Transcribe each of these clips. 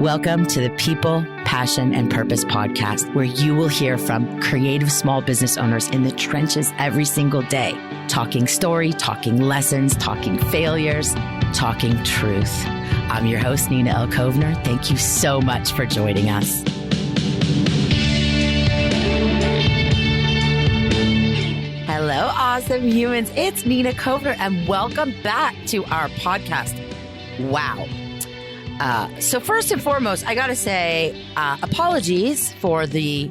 Welcome to the People, Passion, and Purpose podcast, where you will hear from creative small business owners in the trenches every single day, talking story, talking lessons, talking failures, talking truth. I'm your host, Nina L. Kovner. Thank you so much for joining us. Hello, awesome humans. It's Nina Kovner, and welcome back to our podcast. Wow. So first and foremost, I got to say apologies for the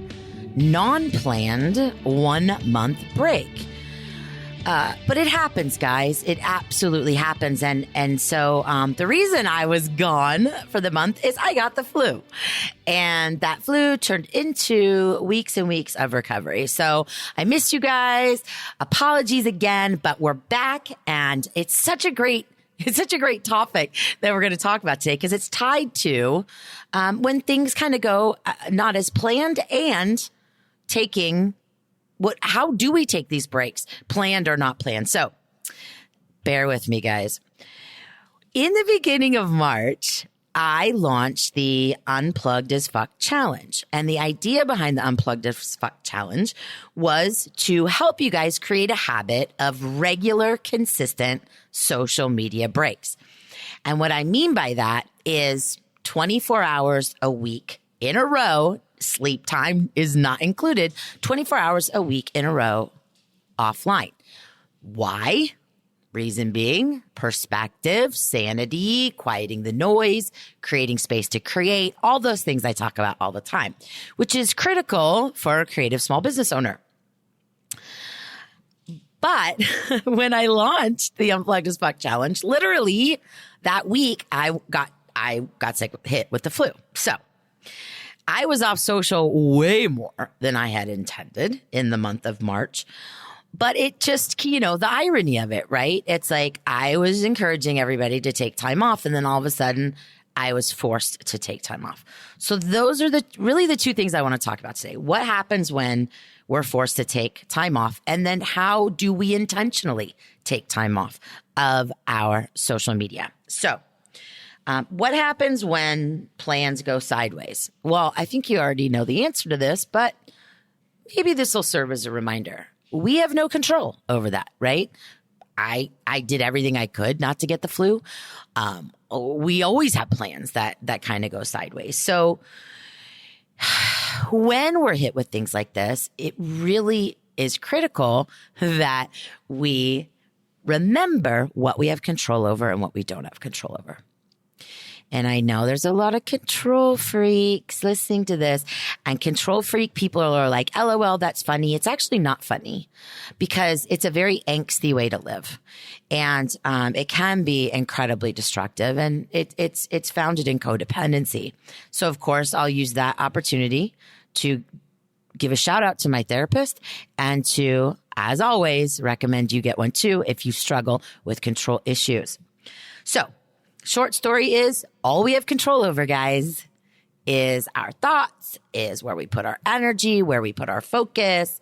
non-planned 1 month break. But it happens, guys. It absolutely happens. And so the reason I was gone for the month is I got the flu. And that flu turned into weeks and weeks of recovery. So I missed you guys. Apologies again, but we're back. And it's such a great topic that we're going to talk about today because it's tied to when things kind of go not as planned and how do we take these breaks, planned or not planned? So bear with me, guys. In the beginning of March, I launched the Unplugged as Fuck Challenge. And the idea behind the Unplugged as Fuck Challenge was to help you guys create a habit of regular, consistent social media breaks. And what I mean by that is 24 hours a week in a row. Sleep time is not included. 24 hours a week in a row offline. Why? Reason being perspective, sanity, quieting the noise, creating space to create, all those things I talk about all the time, which is critical for a creative small business owner. But when I launched the Unplugged as Fuck Challenge, literally that week I got hit with the flu. So I was off social way more than I had intended in the month of March. But it just, the irony of it, right? It's like I was encouraging everybody to take time off, and then all of a sudden I was forced to take time off. So those are really the two things I want to talk about today. What happens when we're forced to take time off? And then how do we intentionally take time off of our social media? So what happens when plans go sideways? Well, I think you already know the answer to this, but maybe this will serve as a reminder. We have no control over that, right? I did everything I could not to get the flu. We always have plans that kind of go sideways. So when we're hit with things like this, it really is critical that we remember what we have control over and what we don't have control over. And I know there's a lot of control freaks listening to this, and control freak people are like, LOL, that's funny. It's actually not funny because it's a very angsty way to live. And it can be incredibly destructive, and it's founded in codependency. So of course, I'll use that opportunity to give a shout out to my therapist and to, as always, recommend you get one too if you struggle with control issues. So short story is all we have control over, guys, is our thoughts, is where we put our energy, where we put our focus,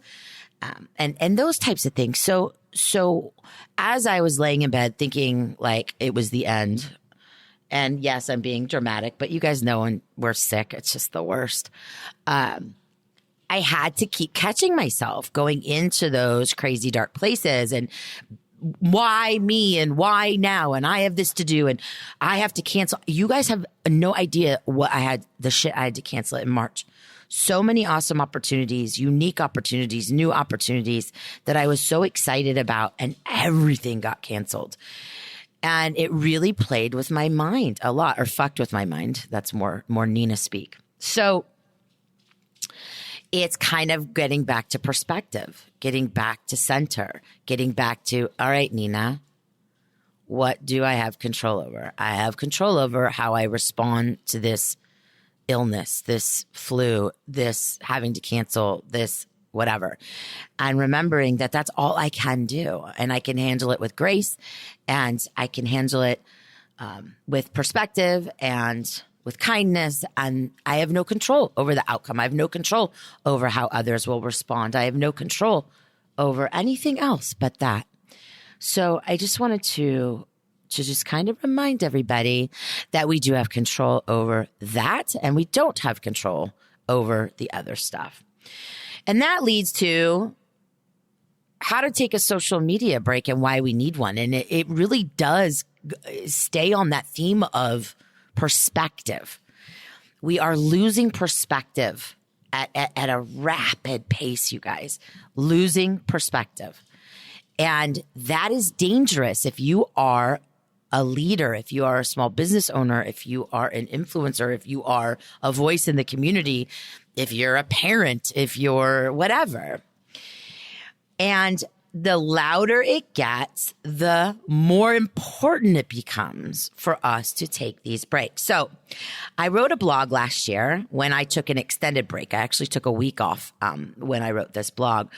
and those types of things. So as I was laying in bed thinking like it was the end, and yes, I'm being dramatic, but you guys know when we're sick, it's just the worst. I had to keep catching myself going into those crazy dark places and why me and why now? And I have this to do and I have to cancel. You guys have no idea the shit I had to cancel in March. So many awesome opportunities, unique opportunities, new opportunities that I was so excited about, and everything got canceled. And it really played with my mind a lot, or fucked with my mind. That's more Nina speak. So it's kind of getting back to perspective, getting back to center, getting back to, all right, Nina, what do I have control over? I have control over how I respond to this illness, this flu, this having to cancel, this whatever. And remembering that that's all I can do. And I can handle it with grace, and I can handle it with perspective and with kindness, and I have no control over the outcome. I have no control over how others will respond. I have no control over anything else but that. So I just wanted to to just kind of remind everybody that we do have control over that and we don't have control over the other stuff. And that leads to how to take a social media break and why we need one. And it really does stay on that theme of perspective. We are losing perspective at a rapid pace, you guys, losing perspective. And that is dangerous if you are a leader, if you are a small business owner, if you are an influencer, if you are a voice in the community, if you're a parent, if you're whatever. And the louder it gets, the more important it becomes for us to take these breaks. So I wrote a blog last year when I took an extended break. I actually took a week off when I wrote this blog.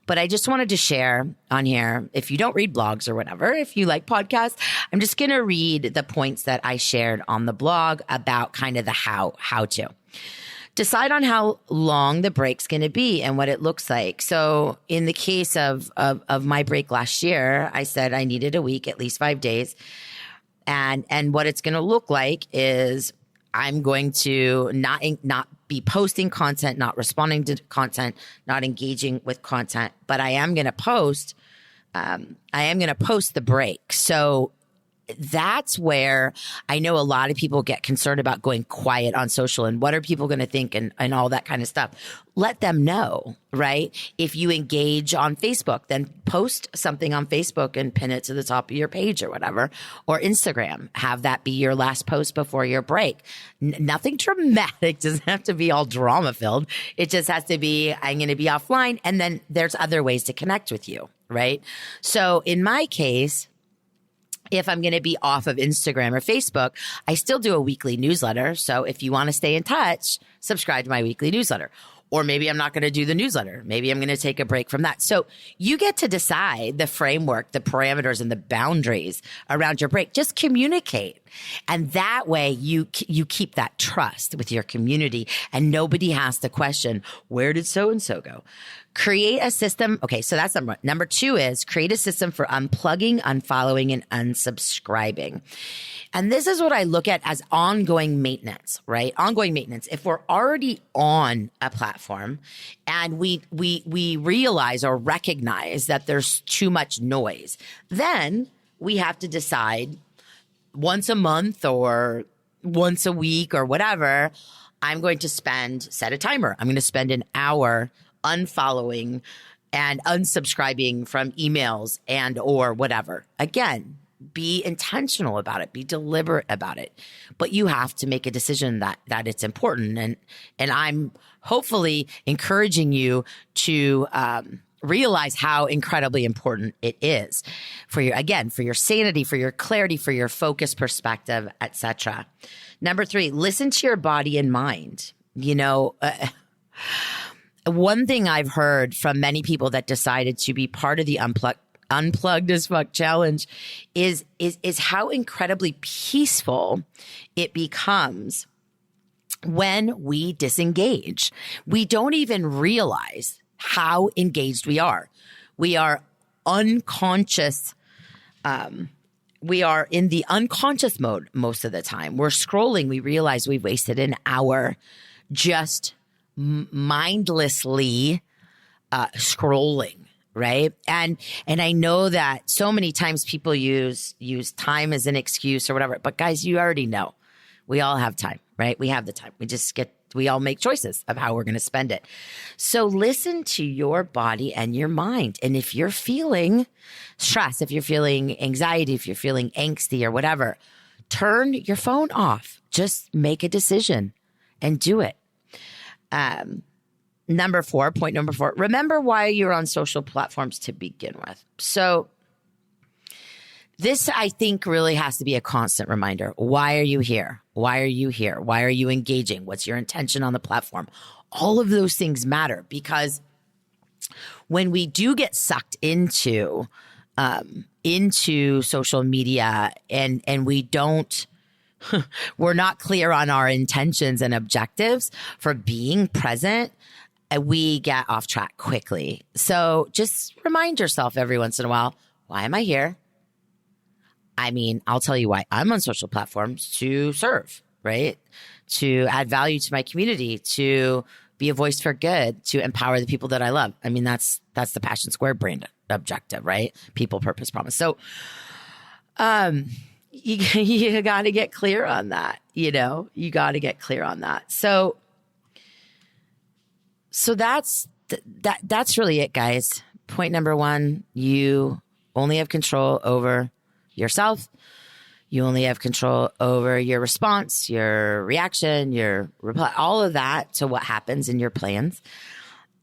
But I just wanted to share on here, if you don't read blogs or whatever, if you like podcasts, I'm just going to read the points that I shared on the blog about kind of the how to. Decide on how long the break's going to be and what it looks like. So in the case of my break last year, I said I needed a week, at least 5 days. And what it's going to look like is I'm going to not be posting content, not responding to content, not engaging with content, but I am going to post the break. So that's where I know a lot of people get concerned about going quiet on social and what are people going to think and all that kind of stuff. Let them know, right? If you engage on Facebook, then post something on Facebook and pin it to the top of your page or whatever, or Instagram. Have that be your last post before your break. Nothing dramatic. Doesn't have to be all drama filled. It just has to be, I'm going to be offline. And then there's other ways to connect with you, right? So in my case, if I'm going to be off of Instagram or Facebook, I still do a weekly newsletter. So if you want to stay in touch, subscribe to my weekly newsletter. Or maybe I'm not going to do the newsletter. Maybe I'm going to take a break from that. So you get to decide the framework, the parameters, and the boundaries around your break. Just communicate. And that way you keep that trust with your community and nobody has to question, where did so-and-so go? Create a system. Okay, so that's number one. Number two is create a system for unplugging, unfollowing, and unsubscribing. And this is what I look at as ongoing maintenance, right? Ongoing maintenance. If we're already on a platform and we realize or recognize that there's too much noise, then we have to decide once a month or once a week or whatever, I'm going to set a timer. I'm going to spend an hour unfollowing and unsubscribing from emails and or whatever. Again, be intentional about it. Be deliberate about it. But you have to make a decision that it's important. And I'm hopefully encouraging you to realize how incredibly important it is for your sanity, for your clarity, for your focus, perspective, etc. Number 3, listen to your body and mind. One thing I've heard from many people that decided to be part of the Unplugged as Fuck challenge is how incredibly peaceful it becomes when we disengage. We don't even realize how engaged we are. We are unconscious. We are in the unconscious mode most of the time. We're scrolling. We realize we've wasted an hour just mindlessly scrolling, right? And I know that so many times people use time as an excuse or whatever, but guys, you already know we all have time, right? We have the time. We all make choices of how we're going to spend it. So listen to your body and your mind. And if you're feeling stress, if you're feeling anxiety, if you're feeling angsty or whatever, turn your phone off. Just make a decision and do it. Point number 4, remember why you're on social platforms to begin with. So this, I think, really has to be a constant reminder. Why are you here? Why are you here? Why are you engaging? What's your intention on the platform? All of those things matter because when we do get sucked into social media and we're not clear on our intentions and objectives for being present, we get off track quickly. So just remind yourself every once in a while, why am I here? I mean, I'll tell you why I'm on social platforms: to serve, right? To add value to my community, to be a voice for good, to empower the people that I love. I mean, that's the Passion Squared brand objective, right? People, purpose, promise. So, you got to get clear on that. You got to get clear on that. So that's really it, guys. Point number one, you only have control over yourself. You only have control over your response, your reaction, your reply, all of that to what happens in your plans.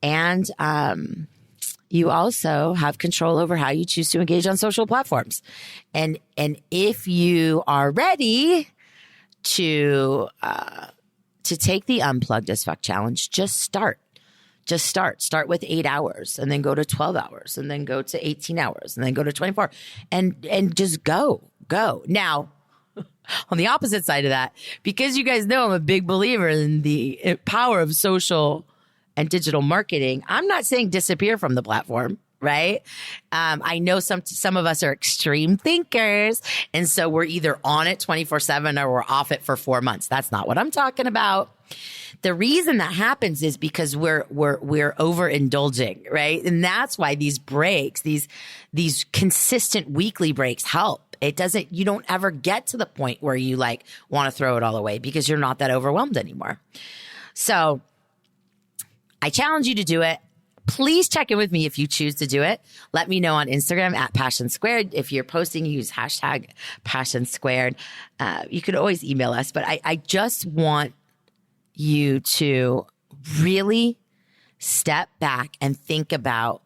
And you also have control over how you choose to engage on social platforms. And if you are ready to take the Unplugged as Fuck challenge, just start. Just start with 8 hours, and then go to 12 hours, and then go to 18 hours, and then go to 24, and just go. Now, on the opposite side of that, because you guys know I'm a big believer in the power of social and digital marketing, I'm not saying disappear from the platform, right? I know some of us are extreme thinkers, and so we're either on it 24/7 or we're off it for 4 months. That's not what I'm talking about. The reason that happens is because we're overindulging, right? And that's why these breaks, these consistent weekly breaks help. You don't ever get to the point where you want to throw it all away because you're not that overwhelmed anymore. So I challenge you to do it. Please check in with me if you choose to do it. Let me know on Instagram at Passion Squared. If you're posting, use hashtag Passion Squared. You could always email us, but I just want you to really step back and think about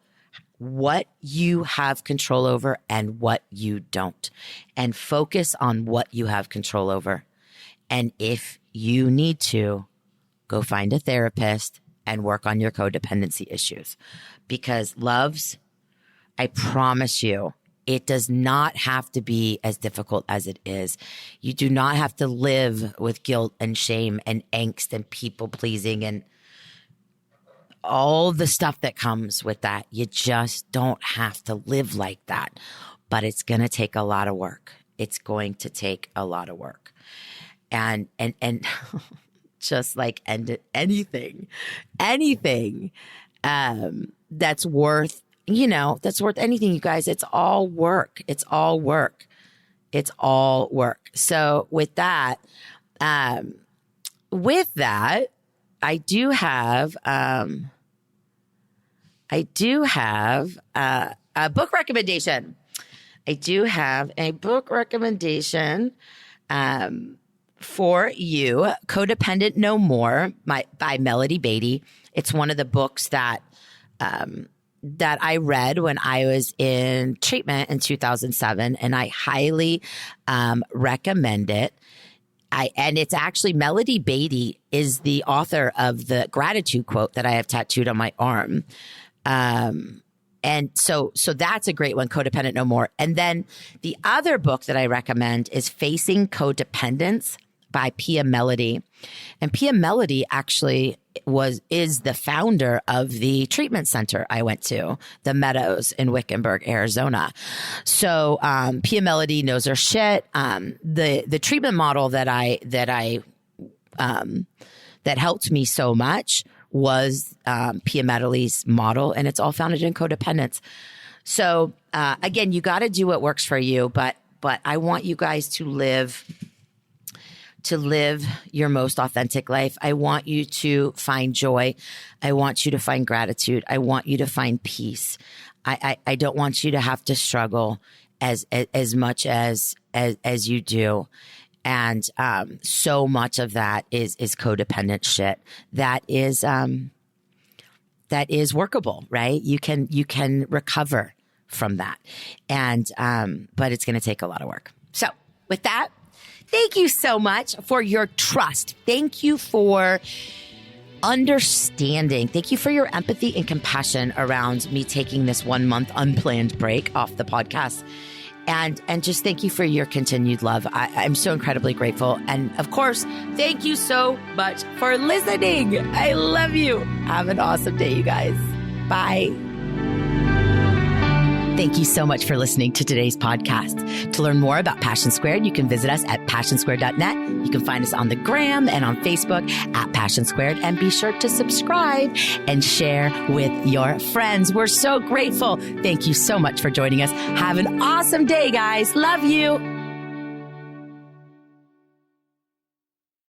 what you have control over and what you don't, and focus on what you have control over. And if you need to, go find a therapist and work on your codependency issues, because loves, I promise you, it does not have to be as difficult as it is. You do not have to live with guilt and shame and angst and people pleasing and all the stuff that comes with that. You just don't have to live like that. But it's going to take a lot of work. It's going to take a lot of work. And just like anything that's worth anything, you guys. It's all work. It's all work. So with that, I do have a book recommendation. For you, Codependent No More by Melody Beatty. It's one of the books that I read when I was in treatment in 2007, and I highly recommend it. And it's actually, Melody Beatty is the author of the gratitude quote that I have tattooed on my arm. And so that's a great one, Codependent No More. And then the other book that I recommend is Facing Codependence by Pia Melody. And Pia Melody actually is the founder of the treatment center I went to, the Meadows in Wickenburg, Arizona. So Pia Melody knows her shit. The treatment model that helped me so much was Pia Melody's model, and it's all founded in codependence. So again, you got to do what works for you, but I want you guys to live your most authentic life. I want you to find joy. I want you to find gratitude. I want you to find peace. I don't want you to have to struggle as much as you do. And so much of that is codependent shit that is workable, right? You can recover from that. And but it's going to take a lot of work. So with that, thank you so much for your trust. Thank you for understanding. Thank you for your empathy and compassion around me taking this 1 month unplanned break off the podcast. And just thank you for your continued love. I'm so incredibly grateful. And of course, thank you so much for listening. I love you. Have an awesome day, you guys. Bye. Thank you so much for listening to today's podcast. To learn more about Passion Squared, you can visit us at passionsquared.net. You can find us on the gram and on Facebook at Passion Squared, and be sure to subscribe and share with your friends. We're so grateful. Thank you so much for joining us. Have an awesome day, guys. Love you.